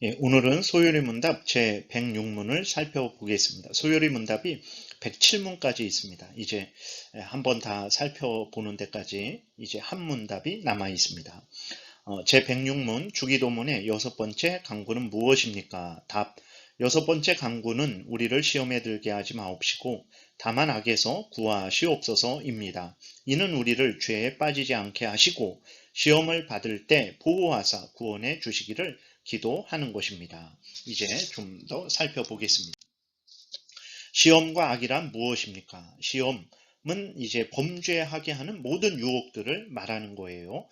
예, 오늘은 소요리 문답 제 106문을 살펴보겠습니다. 소요리 문답이 107문까지 있습니다. 이제 한번 다 살펴보는 데까지 이제 한 문답이 남아 있습니다. 제 106문 주기도문의 여섯 번째 강구는 무엇입니까? 답. 여섯 번째 강구는 우리를 시험에 들게 하지 마옵시고 다만 악에서 구하시옵소서입니다. 이는 우리를 죄에 빠지지 않게 하시고 시험을 받을 때 보호하사 구원해 주시기를 기도하는 것입니다. 이제 좀 더 살펴보겠습니다. 시험과 악이란 무엇입니까? 시험은 이제 범죄하게 하는 모든 유혹들을 말하는 거예요.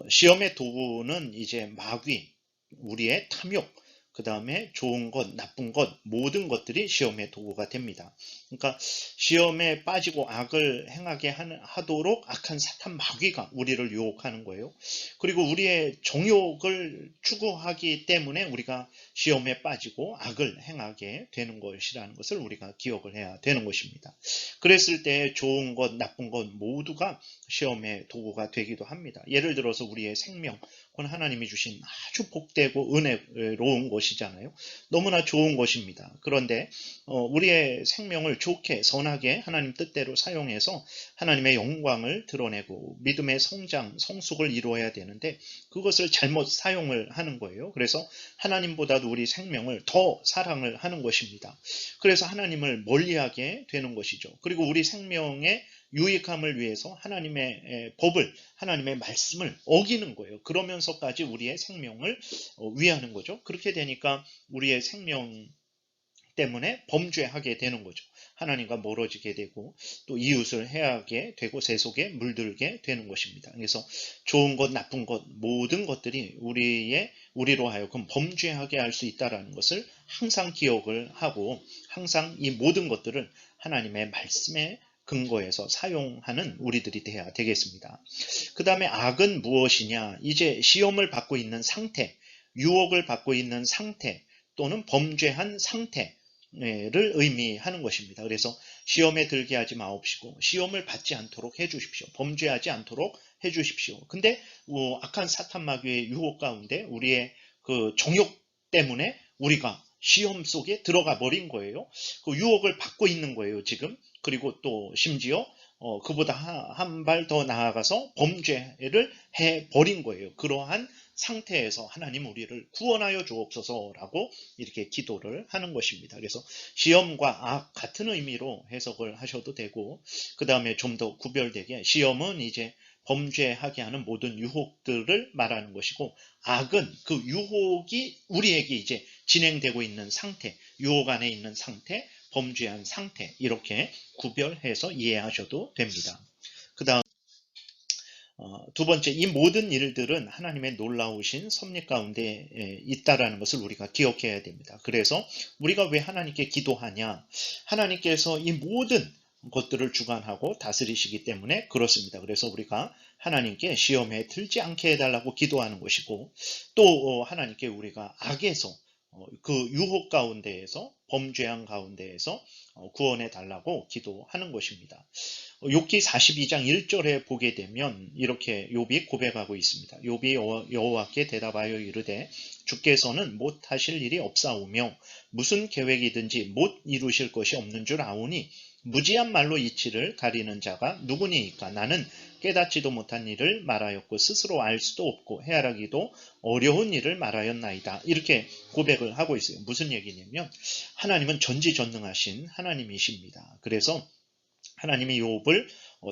시험의 도구는 이제 마귀, 우리의 탐욕, 그 다음에 좋은 것, 나쁜 것, 모든 것들이 시험의 도구가 됩니다. 그러니까 시험에 빠지고 악을 행하게 하도록 악한 사탄 마귀가 우리를 유혹하는 거예요. 그리고 우리의 정욕을 추구하기 때문에 우리가 시험에 빠지고 악을 행하게 되는 것이라는 것을 우리가 기억을 해야 되는 것입니다. 그랬을 때 좋은 것, 나쁜 것 모두가 시험의 도구가 되기도 합니다. 예를 들어서 우리의 생명, 그건 하나님이 주신 아주 복되고 은혜로운 것이잖아요. 너무나 좋은 것입니다. 그런데 우리의 생명을 좋게 선하게 하나님 뜻대로 사용해서 하나님의 영광을 드러내고 믿음의 성장, 성숙을 이루어야 되는데 그것을 잘못 사용을 하는 거예요. 그래서 하나님보다도 우리 생명을 더 사랑을 하는 것입니다. 그래서 하나님을 멀리하게 되는 것이죠. 그리고 우리 생명의 유익함을 위해서 하나님의 법을, 하나님의 말씀을 어기는 거예요. 그러면서까지 우리의 생명을 위하는 거죠. 그렇게 되니까 우리의 생명 때문에 범죄하게 되는 거죠. 하나님과 멀어지게 되고 또 이웃을 해하게 되고 세속에 물들게 되는 것입니다. 그래서 좋은 것, 나쁜 것, 모든 것들이 우리로 하여금 범죄하게 할 수 있다는 것을 항상 기억을 하고 항상 이 모든 것들을 하나님의 말씀에 근거해서 사용하는 우리들이 돼야 되겠습니다. 그 다음에 악은 무엇이냐? 이제 시험을 받고 있는 상태, 유혹을 받고 있는 상태 또는 범죄한 상태, 를 의미하는 것입니다. 그래서 시험에 들게 하지 마옵시고 시험을 받지 않도록 해주십시오. 범죄하지 않도록 해주십시오. 근데 악한 사탄 마귀의 유혹 가운데 우리의 그 정욕 때문에 우리가 시험 속에 들어가 버린 거예요. 그 유혹을 받고 있는 거예요, 지금. 그리고 또 심지어 그보다 한 발 더 나아가서 범죄를 해버린 거예요. 그러한 상태에서 하나님 우리를 구원하여 주옵소서라고 이렇게 기도를 하는 것입니다. 그래서 시험과 악 같은 의미로 해석을 하셔도 되고 그 다음에 좀 더 구별되게 시험은 이제 범죄하게 하는 모든 유혹들을 말하는 것이고 악은 그 유혹이 우리에게 이제 진행되고 있는 상태, 유혹 안에 있는 상태, 범죄한 상태 이렇게 구별해서 이해하셔도 됩니다. 그 다음 두 번째, 이 모든 일들은 하나님의 놀라우신 섭리 가운데 있다라는 것을 우리가 기억해야 됩니다. 그래서 우리가 왜 하나님께 기도하냐? 하나님께서 이 모든 것들을 주관하고 다스리시기 때문에 그렇습니다. 그래서 우리가 하나님께 시험에 들지 않게 해달라고 기도하는 것이고 또 하나님께 우리가 악에서 그 유혹 가운데에서 범죄한 가운데에서 구원해 달라고 기도하는 것입니다. 욥기 42장 1절에 보게 되면 이렇게 욥이 고백하고 있습니다. 욥이 여호와께 대답하여 이르되 주께서는 못하실 일이 없사오며 무슨 계획이든지 못 이루실 것이 없는 줄 아오니 무지한 말로 이치를 가리는 자가 누구니이까? 나는 깨닫지도 못한 일을 말하였고 스스로 알 수도 없고 헤아라기도 어려운 일을 말하였나이다. 이렇게 고백을 하고 있어요. 무슨 얘기냐면 하나님은 전지전능하신 하나님이십니다. 그래서 하나님이 욥을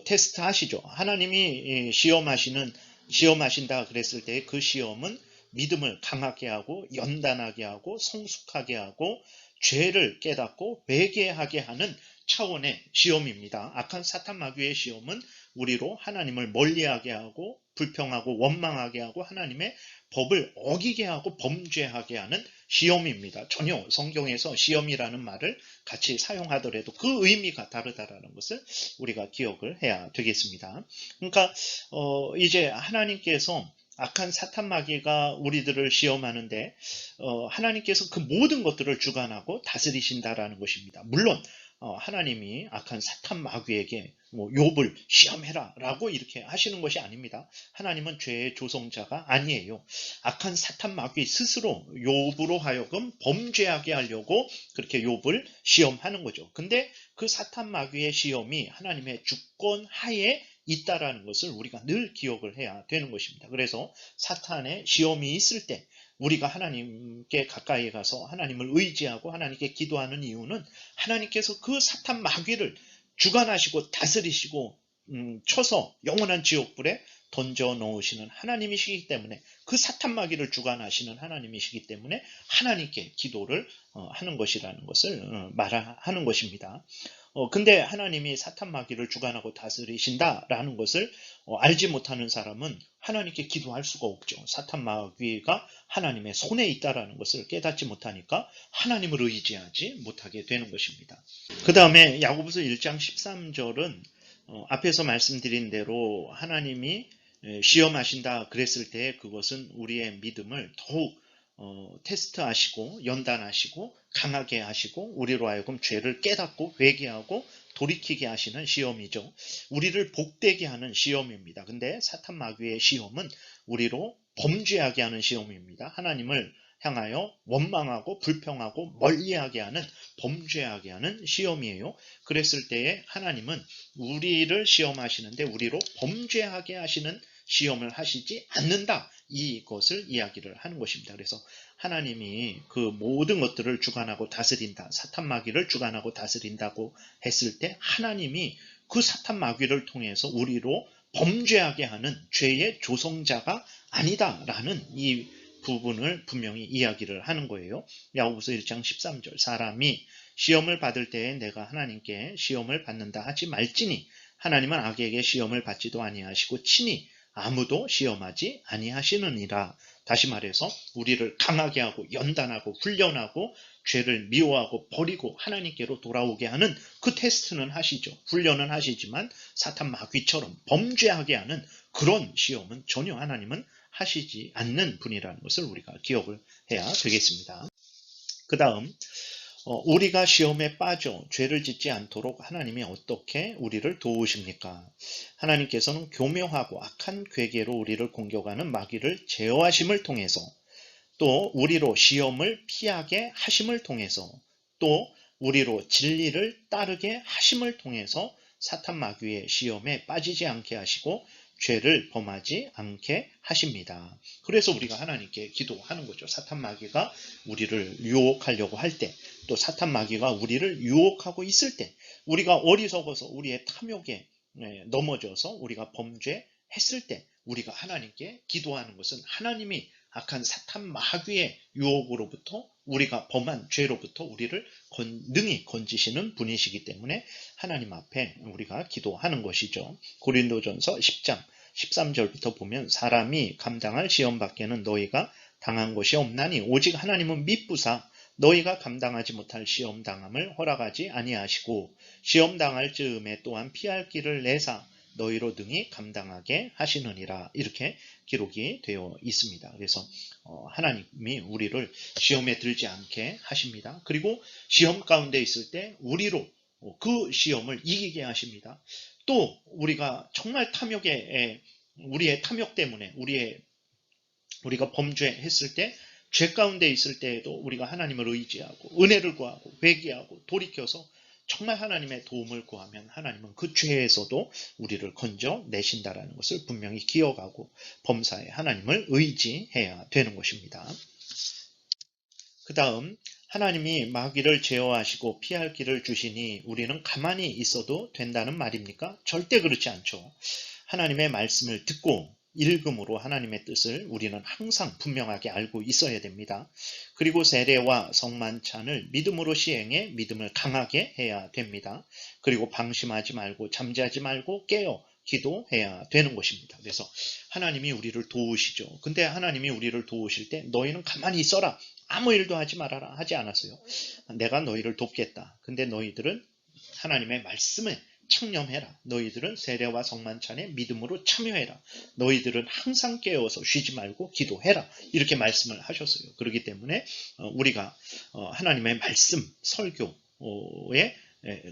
테스트하시죠. 하나님이 시험하신다 그랬을 때 그 시험은 믿음을 강하게 하고 연단하게 하고 성숙하게 하고 죄를 깨닫고 회개하게 하는 차원의 시험입니다. 악한 사탄 마귀의 시험은 우리로 하나님을 멀리하게 하고 불평하고 원망하게 하고 하나님의 법을 어기게 하고 범죄하게 하는 시험입니다. 전혀 성경에서 시험이라는 말을 같이 사용하더라도 그 의미가 다르다라는 것을 우리가 기억을 해야 되겠습니다. 그러니까 이제 하나님께서 악한 사탄 마귀가 우리들을 시험하는데 하나님께서 그 모든 것들을 주관하고 다스리신다라는 것입니다. 물론 하나님이 악한 사탄 마귀에게 뭐 욥을 시험해라 라고 이렇게 하시는 것이 아닙니다. 하나님은 죄의 조성자가 아니에요. 악한 사탄 마귀 스스로 욥으로 하여금 범죄하게 하려고 그렇게 욥을 시험하는 거죠. 근데 그 사탄 마귀의 시험이 하나님의 주권 하에 있다라는 것을 우리가 늘 기억을 해야 되는 것입니다. 그래서 사탄의 시험이 있을 때 우리가 하나님께 가까이 가서 하나님을 의지하고 하나님께 기도하는 이유는 하나님께서 그 사탄 마귀를 주관하시고 다스리시고 쳐서 영원한 지옥불에 던져 넣으시는 하나님이시기 때문에, 그 사탄 마귀를 주관하시는 하나님이시기 때문에 하나님께 기도를 하는 것이라는 것을 말하는 것입니다. 근데 하나님이 사탄 마귀를 주관하고 다스리신다라는 것을 알지 못하는 사람은 하나님께 기도할 수가 없죠. 사탄 마귀가 하나님의 손에 있다라는 것을 깨닫지 못하니까 하나님을 의지하지 못하게 되는 것입니다. 그 다음에 야고보서 1장 13절은 앞에서 말씀드린 대로 하나님이 시험하신다 그랬을 때 그것은 우리의 믿음을 더욱 테스트하시고 연단하시고 강하게 하시고 우리로 하여금 죄를 깨닫고 회개하고 돌이키게 하시는 시험이죠. 우리를 복되게 하는 시험입니다. 근데 사탄 마귀의 시험은 우리로 범죄하게 하는 시험입니다. 하나님을 향하여 원망하고 불평하고 멀리하게 하는, 범죄하게 하는 시험이에요. 그랬을 때에 하나님은 우리를 시험하시는데 우리로 범죄하게 하시는 시험을 하시지 않는다, 이것을 이야기를 하는 것입니다. 그래서 하나님이 그 모든 것들을 주관하고 다스린다, 사탄 마귀를 주관하고 다스린다고 했을 때 하나님이 그 사탄 마귀를 통해서 우리로 범죄하게 하는 죄의 조성자가 아니다라는 이 부분을 분명히 이야기를 하는 거예요. 야고보서 1장 13절, 사람이 시험을 받을 때에 내가 하나님께 시험을 받는다 하지 말지니 하나님은 악에게 시험을 받지도 아니하시고 친히 아무도 시험하지 아니하시느니라. 다시 말해서 우리를 강하게 하고 연단하고 훈련하고 죄를 미워하고 버리고 하나님께로 돌아오게 하는 그 테스트는 하시죠. 훈련은 하시지만 사탄 마귀처럼 범죄하게 하는 그런 시험은 전혀 하나님은 하시지 않는 분이라는 것을 우리가 기억을 해야 되겠습니다. 그 다음 우리가 시험에 빠져 죄를 짓지 않도록 하나님이 어떻게 우리를 도우십니까? 하나님께서는 교묘하고 악한 괴계로 우리를 공격하는 마귀를 제어하심을 통해서, 또 우리로 시험을 피하게 하심을 통해서, 또 우리로 진리를 따르게 하심을 통해서 사탄 마귀의 시험에 빠지지 않게 하시고 죄를 범하지 않게 하십니다. 그래서 우리가 하나님께 기도하는 거죠. 사탄 마귀가 우리를 유혹하려고 할 때, 또 사탄 마귀가 우리를 유혹하고 있을 때, 우리가 어리석어서 우리의 탐욕에 넘어져서 우리가 범죄했을 때 우리가 하나님께 기도하는 것은 하나님이 악한 사탄 마귀의 유혹으로부터, 우리가 범한 죄로부터 우리를 능히 건지시는 분이시기 때문에 하나님 앞에 우리가 기도하는 것이죠. 고린도전서 10장 13절부터 보면 사람이 감당할 시험 밖에는 너희가 당한 것이 없나니 오직 하나님은 미쁘사 너희가 감당하지 못할 시험 당함을 허락하지 아니하시고 시험 당할 즈음에 또한 피할 길을 내사 너희로 등이 감당하게 하시느니라, 이렇게 기록이 되어 있습니다. 그래서 하나님이 우리를 시험에 들지 않게 하십니다. 그리고 시험 가운데 있을 때 우리로 그 시험을 이기게 하십니다. 또 우리가 정말 탐욕에, 우리의 탐욕 때문에 우리가 범죄했을 때, 죄 가운데 있을 때에도 우리가 하나님을 의지하고 은혜를 구하고 회개하고 돌이켜서 정말 하나님의 도움을 구하면 하나님은 그 죄에서도 우리를 건져내신다라는 것을 분명히 기억하고 범사에 하나님을 의지해야 되는 것입니다. 그 다음, 하나님이 마귀를 제어하시고 피할 길을 주시니 우리는 가만히 있어도 된다는 말입니까? 절대 그렇지 않죠. 하나님의 말씀을 듣고 읽음으로 하나님의 뜻을 우리는 항상 분명하게 알고 있어야 됩니다. 그리고 세례와 성만찬을 믿음으로 시행해 믿음을 강하게 해야 됩니다. 그리고 방심하지 말고 잠자지 말고 깨어 기도해야 되는 것입니다. 그래서 하나님이 우리를 도우시죠. 근데 하나님이 우리를 도우실 때 너희는 가만히 있어라, 아무 일도 하지 말아라 하지 않았어요. 내가 너희를 돕겠다. 근데 너희들은 하나님의 말씀에 청렴해라. 너희들은 세례와 성만찬에 믿음으로 참여해라. 너희들은 항상 깨어서 쉬지 말고 기도해라. 이렇게 말씀을 하셨어요. 그렇기 때문에 우리가 하나님의 말씀, 설교에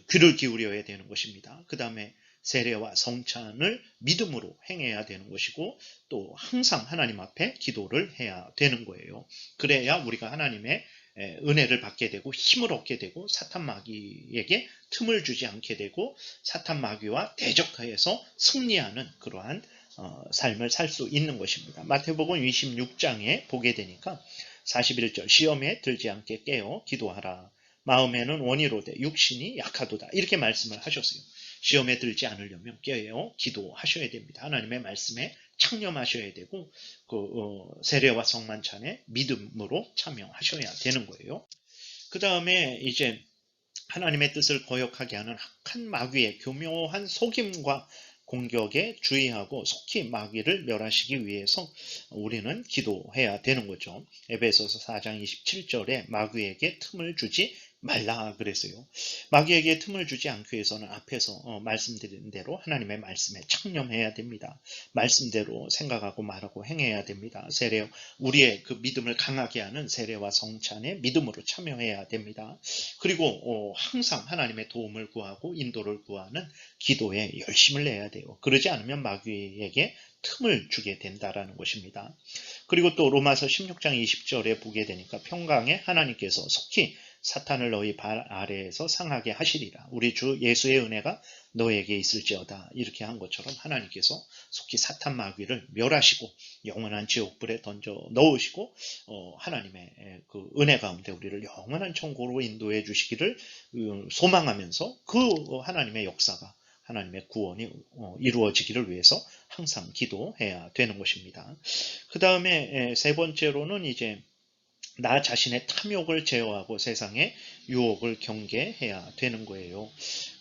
귀를 기울여야 되는 것입니다. 그 다음에 세례와 성찬을 믿음으로 행해야 되는 것이고 또 항상 하나님 앞에 기도를 해야 되는 거예요. 그래야 우리가 하나님의 은혜를 받게 되고 힘을 얻게 되고 사탄 마귀에게 틈을 주지 않게 되고 사탄 마귀와 대적하여서 승리하는 그러한 삶을 살 수 있는 것입니다. 마태복음 26장에 보게 되니까 41절 시험에 들지 않게 깨어 기도하라. 마음에는 원이로되 육신이 약하도다. 이렇게 말씀을 하셨어요. 시험에 들지 않으려면 깨어 기도하셔야 됩니다. 하나님의 말씀에 창념하셔야 되고 세례와 성만찬에 믿음으로 참여하셔야 되는 거예요. 그 다음에 이제 하나님의 뜻을 거역하게 하는 악한 마귀의 교묘한 속임과 공격에 주의하고 속히 마귀를 멸하시기 위해서 우리는 기도해야 되는 거죠. 에베소서 4장 27절에 마귀에게 틈을 주지 말라 그랬어요. 마귀에게 틈을 주지 않기 위해서는 앞에서 말씀드린 대로 하나님의 말씀에 창념해야 됩니다. 말씀대로 생각하고 말하고 행해야 됩니다. 우리의 그 믿음을 강하게 하는 세례와 성찬에 믿음으로 참여해야 됩니다. 그리고 항상 하나님의 도움을 구하고 인도를 구하는 기도에 열심을 내야 돼요. 그러지 않으면 마귀에게 틈을 주게 된다라는 것입니다. 그리고 또 로마서 16장 20절에 보게 되니까 평강에 하나님께서 속히 사탄을 너희 발 아래에서 상하게 하시리라. 우리 주 예수의 은혜가 너에게 있을지어다. 이렇게 한 것처럼 하나님께서 속히 사탄 마귀를 멸하시고 영원한 지옥불에 던져 넣으시고 하나님의 그 은혜 가운데 우리를 영원한 천국으로 인도해 주시기를 소망하면서 그 하나님의 역사가 하나님의 구원이 이루어지기를 위해서 항상 기도해야 되는 것입니다. 그 다음에 세 번째로는 이제 나 자신의 탐욕을 제어하고 세상의 유혹을 경계해야 되는 거예요.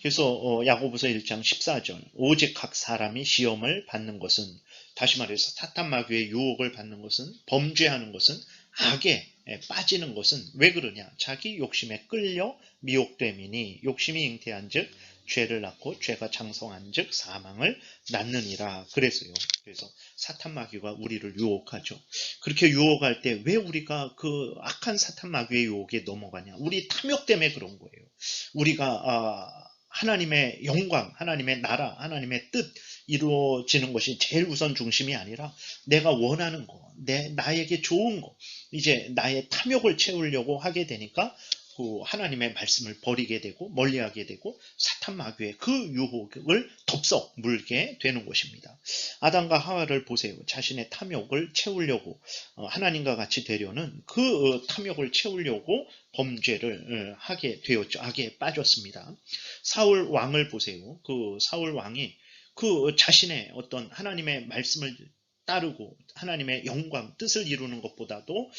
그래서 야고보서 1장 14절 오직 각 사람이 시험을 받는 것은 다시 말해서 사탄 마귀의 유혹을 받는 것은 범죄하는 것은 악에 빠지는 것은 왜 그러냐? 자기 욕심에 끌려 미혹됨이니 욕심이 잉태한 즉 죄를 낳고 죄가 장성한 즉 사망을 낳느니라 그랬어요. 그래서 사탄 마귀가 우리를 유혹하죠. 그렇게 유혹할 때 왜 우리가 그 악한 사탄 마귀의 유혹에 넘어가냐? 우리 탐욕 때문에 그런 거예요. 우리가 하나님의 영광, 하나님의 나라, 하나님의 뜻 이루어지는 것이 제일 우선 중심이 아니라 내가 원하는 거, 나에게 좋은 거, 이제 나의 탐욕을 채우려고 하게 되니까 그 하나님의 말씀을 버리게 되고 멀리하게 되고 사탄 마귀의 그 유혹을 덥석 물게 되는 것입니다. 아담과 하와를 보세요. 자신의 탐욕을 채우려고 하나님과 같이 되려는 그 탐욕을 채우려고 범죄를 하게 되었죠. 악에 빠졌습니다. 사울 왕을 보세요. 그 사울 왕이 그 자신의 어떤 하나님의 말씀을 따르고 하나님의 영광, 뜻을 이루는 것보다도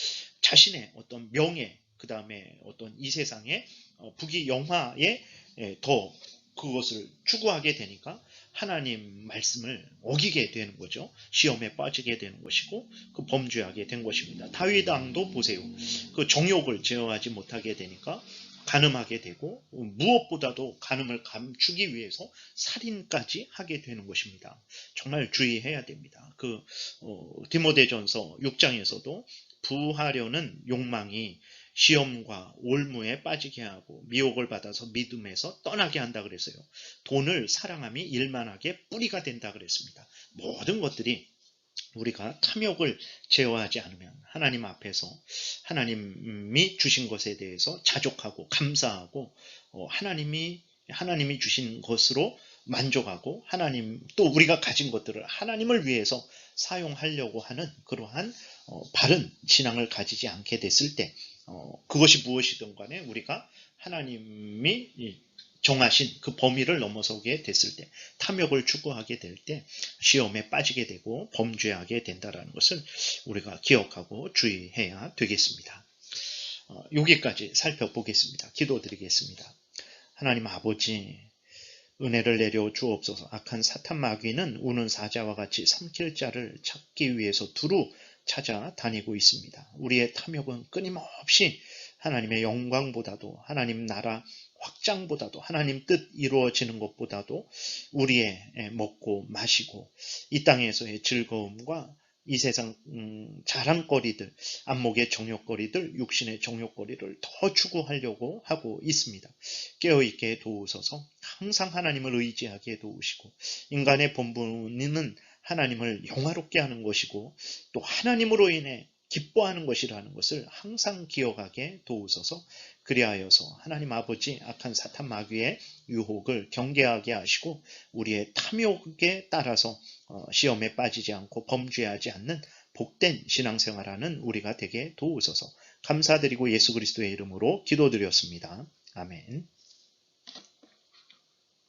자신의 어떤 명예, 그 다음에 어떤 이 세상의 부귀 영화에 더 그것을 추구하게 되니까 하나님 말씀을 어기게 되는 거죠. 시험에 빠지게 되는 것이고 그 범죄하게 된 것입니다. 다윗 왕도 보세요. 그 정욕을 제어하지 못하게 되니까 간음하게 되고 무엇보다도 간음을 감추기 위해서 살인까지 하게 되는 것입니다. 정말 주의해야 됩니다. 그 디모데전서 6장에서도 부하려는 욕망이 시험과 올무에 빠지게 하고 미혹을 받아서 믿음에서 떠나게 한다 그랬어요. 돈을 사랑함이 일만하게 뿌리가 된다 그랬습니다. 모든 것들이 우리가 탐욕을 제어하지 않으면 하나님 앞에서 하나님이 주신 것에 대해서 자족하고 감사하고 하나님이 주신 것으로 만족하고 하나님 또 우리가 가진 것들을 하나님을 위해서 사용하려고 하는 그러한 바른 신앙을 가지지 않게 됐을 때 그것이 무엇이든 간에 우리가 하나님이 정하신 그 범위를 넘어서게 됐을 때 탐욕을 추구하게 될 때 시험에 빠지게 되고 범죄하게 된다는 것을 우리가 기억하고 주의해야 되겠습니다. 여기까지 살펴보겠습니다. 기도드리겠습니다. 하나님 아버지 은혜를 내려 주옵소서. 악한 사탄 마귀는 우는 사자와 같이 삼킬 자를 찾기 위해서 두루 찾아다니고 있습니다. 우리의 탐욕은 끊임없이 하나님의 영광보다도 하나님 나라 확장보다도 하나님 뜻 이루어지는 것보다도 우리의 먹고 마시고 이 땅에서의 즐거움과 이 세상 자랑거리들, 안목의 정욕거리들, 육신의 정욕거리를 더 추구하려고 하고 있습니다. 깨어있게 도우소서. 항상 하나님을 의지하게 도우시고, 인간의 본분은 하나님을 영화롭게 하는 것이고 또 하나님으로 인해 기뻐하는 것이라는 것을 항상 기억하게 도우소서. 그리하여서 하나님 아버지 악한 사탄 마귀의 유혹을 경계하게 하시고 우리의 탐욕에 따라서 시험에 빠지지 않고 범죄하지 않는 복된 신앙생활하는 우리가 되게 도우소서. 감사드리고 예수 그리스도의 이름으로 기도드렸습니다. 아멘.